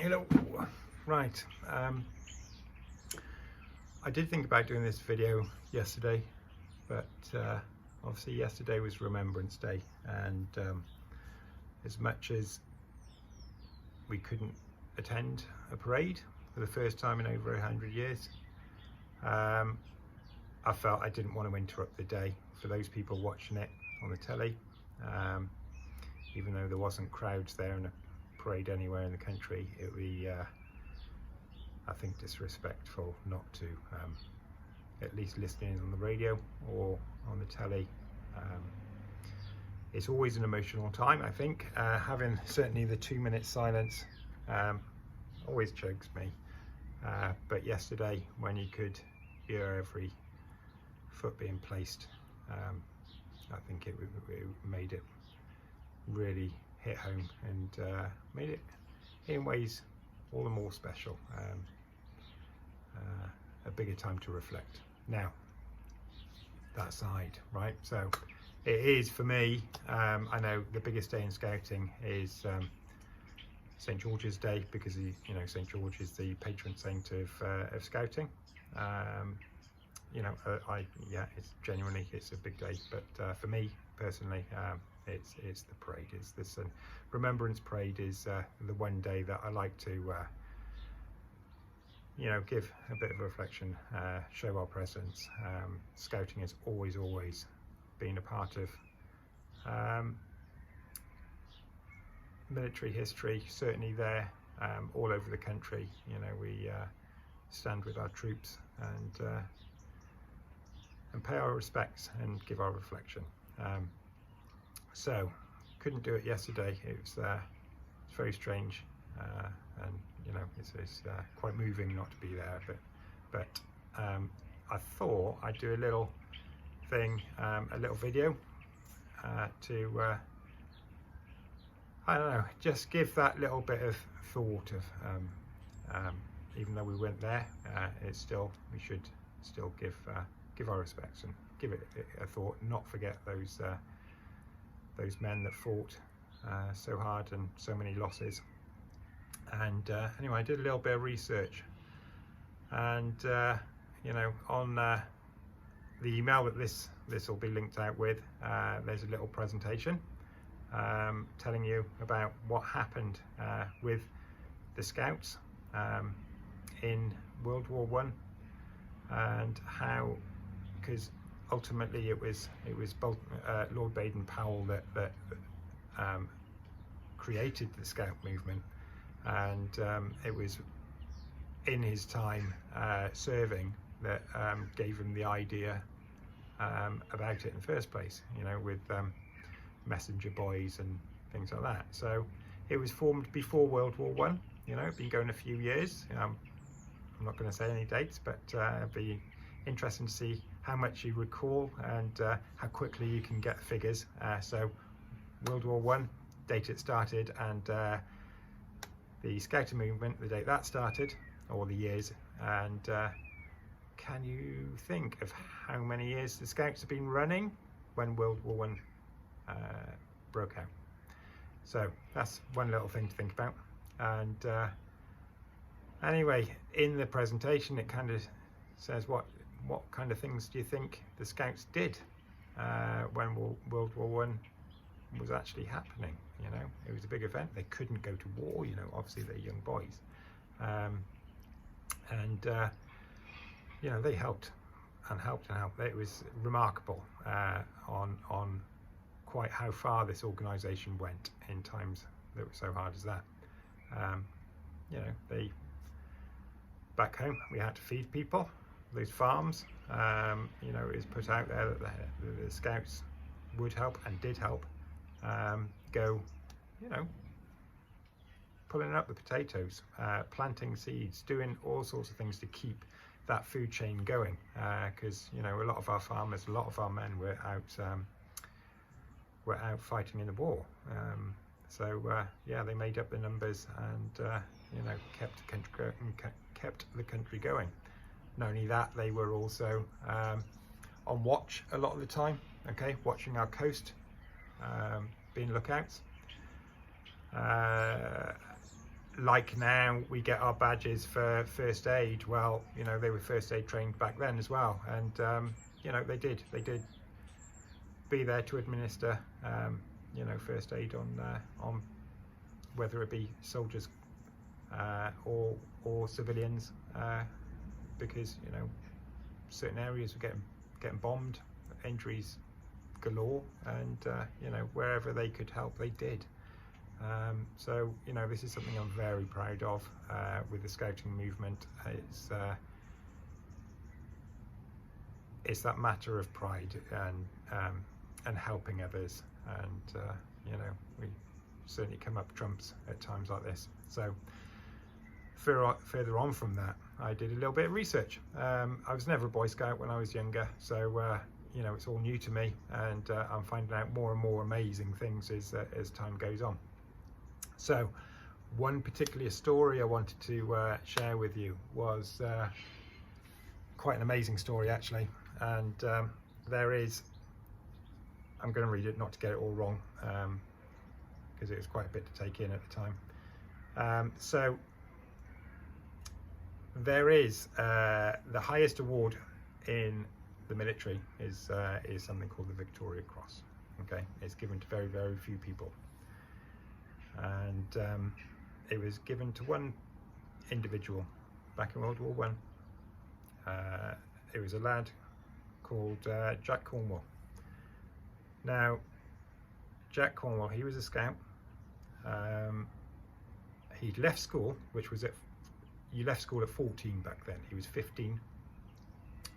Hello. Right, I did think about doing this video yesterday, but obviously yesterday was Remembrance Day, and as much as we couldn't attend a parade for the first time in over 100 years, I felt I didn't want to interrupt the day for those people watching it on the telly, even though there wasn't crowds there in a parade anywhere in the country. It would be I think disrespectful not to at least listen in on the radio or on the telly. It's always an emotional time, I think. Having certainly the 2-minute silence always chokes me, but yesterday when you could hear every foot being placed, I think it made it really hit home, and made it in ways all the more special, a bigger time to reflect. Now, that aside, right, so it is for me, I know the biggest day in scouting is St. George's Day, because St. George is the patron saint of scouting. It's genuinely, it's a big day, but for me personally, it's the parade. It's this Remembrance Parade is the one day that I like to give a bit of a reflection, show our presence. Scouting has always been a part of military history, certainly there, all over the country. We stand with our troops and pay our respects and give our reflection. So couldn't do it yesterday. It's very strange, and it's quite moving not to be there, but I thought I'd do a little thing, a little video to I don't know, just give that little bit of thought of even though we weren't there, we should still give our respects and give it a thought, not forget those men that fought so hard and so many losses. And anyway, I did a little bit of research, and on the email that this will be linked out with, there's a little presentation telling you about what happened with the Scouts in World War I, and how, because ultimately it was both Lord Baden-Powell that created the Scout movement, and it was in his time serving that gave him the idea about it in the first place, with messenger boys and things like that. So it was formed before World War I. It's been going a few years. I'm not going to say any dates, but it'd be interesting to see how much you recall and how quickly you can get figures. So World War I, date it started, and the Scouting movement, the date that started, or the years. And can you think of how many years the Scouts have been running when World War I broke out? So that's one little thing to think about. And anyway, in the presentation it kind of says what kind of things do you think the Scouts did when World War I was actually happening? It was a big event. They couldn't go to war, obviously they're young boys, and they helped. It was remarkable on quite how far this organisation went in times that were so hard as that. They, back home, we had to feed people, those farms. It was put out there that the Scouts would help and did help, go, pulling up the potatoes, planting seeds, doing all sorts of things to keep that food chain going, because a lot of our farmers, a lot of our men were out fighting in the war. They made up the numbers and kept the country going. Not only that, they were also on watch a lot of the time, watching our coast, being lookouts. like now we get our badges for first aid. Well, you know, they were first aid trained back then as well, and you know, they did be there to administer you know, first aid on whether it be soldiers or civilians, because, you know, certain areas were getting bombed, injuries galore, and you know, wherever they could help, they did. So, you know, this is something I'm very proud of with the scouting movement. It's that matter of pride and helping others, and you know, we certainly come up trumps at times like this. So further on from that, I did a little bit of research. I was never a Boy Scout when I was younger, so you know, it's all new to me, and I'm finding out more and more amazing things as time goes on. So one particular story I wanted to share with you was quite an amazing story, actually, and there is, I'm going to read it not to get it all wrong, because it was quite a bit to take in at the time. So there is the highest award in the military is something called the Victoria Cross. Okay, it's given to very, very few people, and it was given to one individual back in World War One. It was a lad called Jack Cornwell. Now, Jack Cornwell, he was a scout. He'd left school, which was you left school at 14 back then. He was 15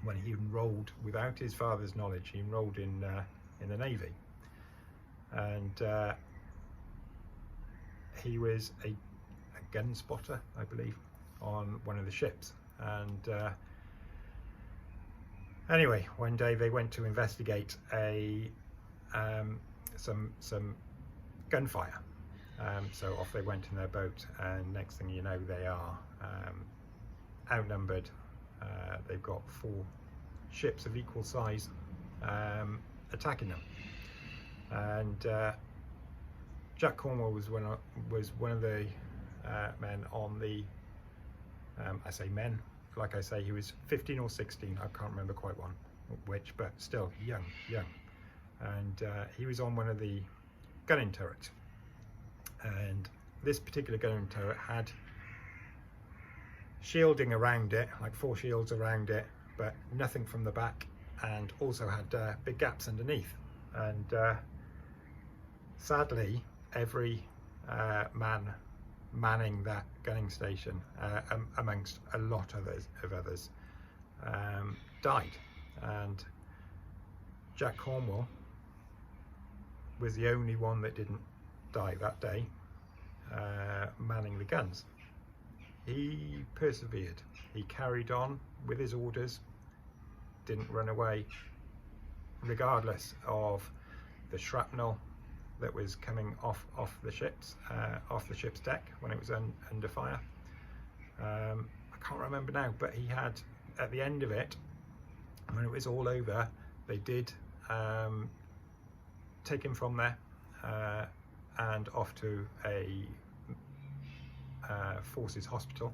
when he enrolled, without his father's knowledge, he enrolled in the Navy, and he was a gun spotter, I believe, on one of the ships. And anyway, one day they went to investigate some gunfire. So off they went in their boat, and next thing you know, they are outnumbered. They've got 4 ships of equal size attacking them, and Jack Cornwell was one of the men on the, I say men, like I say, he was 15 or 16, I can't remember quite which, but still young, and he was on one of the gunning turrets, and this particular gunning turret had shielding around it, like 4 shields around it, but nothing from the back, and also had big gaps underneath. And sadly, every man manning that gunning station, amongst a lot of others, died. And Jack Cornwell was the only one that didn't die that day, manning the guns. He persevered. He carried on with his orders, didn't run away, regardless of the shrapnel that was coming off the ship's deck when it was under fire. I can't remember now, but he had, at the end of it, when it was all over, they did take him from there and off to a forces hospital.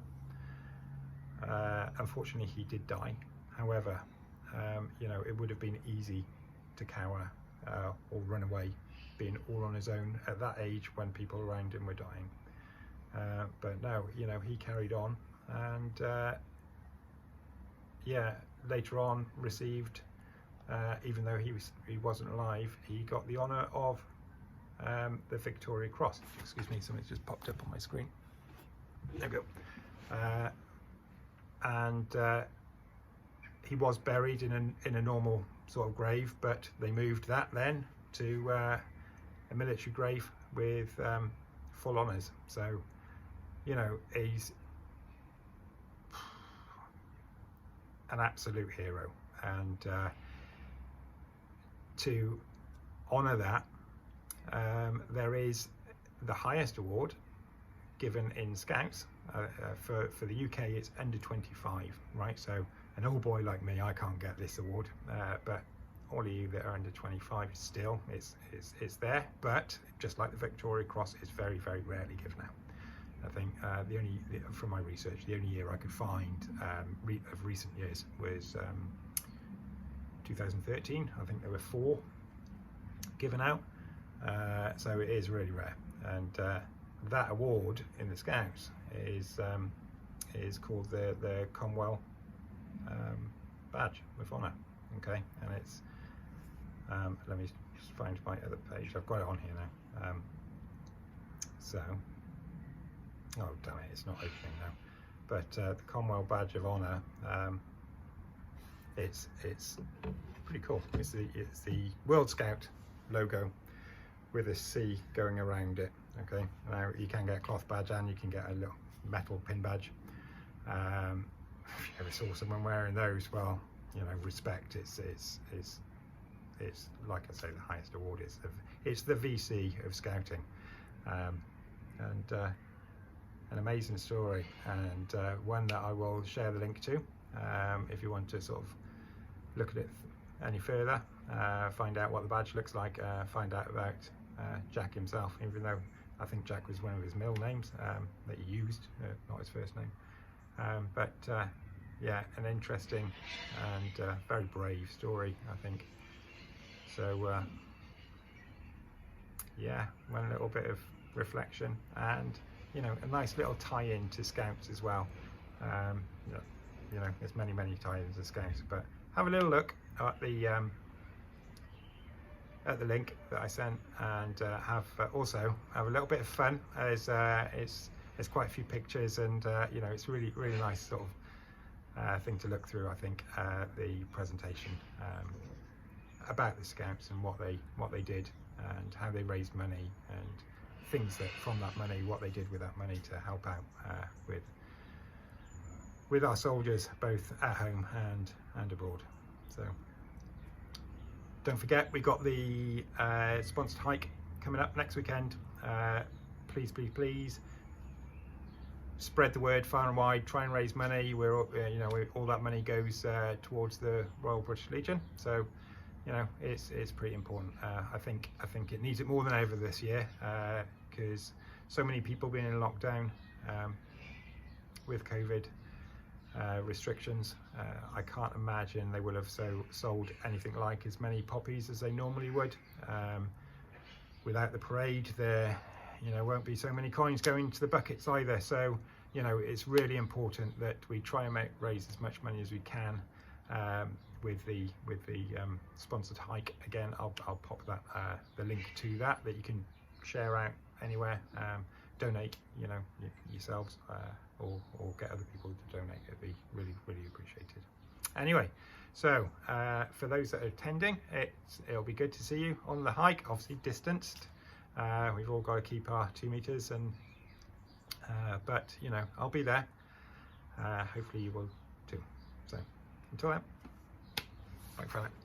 Unfortunately, he did die. However, you know, it would have been easy to cower or run away, being all on his own at that age when people around him were dying. But no, you know, he carried on, and yeah, later on received, even though he wasn't alive, he got the honour of the Victoria Cross. Excuse me, something's just popped up on my screen. There we go. And he was buried in a normal sort of grave, but they moved that then to a military grave with full honours. So, you know, he's an absolute hero, and to honour that, there is the highest award given in Scouts. For the UK, it's under 25, right? So an old boy like me, I can't get this award, but all of you that are under 25, still, it's there. But just like the Victoria Cross, it's very, very rarely given out. I think from my research, the only year I could find of recent years was 2013. I think there were 4 given out, so it is really rare. And that award in the Scouts is called the Cornwell badge of honour. Okay, and it's let me just find my other page. I've got it on here now. Oh damn it, it's not opening now. But the Cornwell badge of honour, it's pretty cool. It's the World Scout logo with a C going around it. Okay, now you can get a cloth badge and you can get a little metal pin badge. If you ever saw someone wearing those, well, you know, respect. It's like I say, the highest award. It's the VC of scouting, and an amazing story, and one that I will share the link to if you want to sort of look at it any further, find out what the badge looks like, find out about Jack himself, even though I think Jack was one of his middle names that he used, not his first name. But yeah, an interesting and very brave story, I think. So yeah, one little bit of reflection, and you know, a nice little tie-in to Scouts as well. You know, there's many tie-ins to Scouts, but have a little look at the link that I sent, and also have a little bit of fun. There's quite a few pictures, and you know, it's really nice sort of thing to look through. I think the presentation about the Scouts and what they did and how they raised money, and things that from that money, what they did with that money to help out with our soldiers, both at home and abroad. So don't forget, we got the sponsored hike coming up next weekend. Please spread the word far and wide. Try and raise money. You know, all that money goes towards the Royal British Legion. So you know, it's pretty important. I think it needs it more than ever this year, because so many people being in lockdown with COVID restrictions. I can't imagine they will have sold anything like as many poppies as they normally would. Without the parade, there won't be so many coins going to the buckets either. So you know, it's really important that we try and raise as much money as we can with the sponsored hike. Again, I'll pop that the link to that you can share out anywhere. Donate, you know, yourselves, or get other people to donate. It'd be really appreciated. Anyway, so for those that are attending, it'll be good to see you on the hike. Obviously distanced. We've all got to keep our 2 meters, and but you know, I'll be there. Hopefully you will too. So until then, bye for now.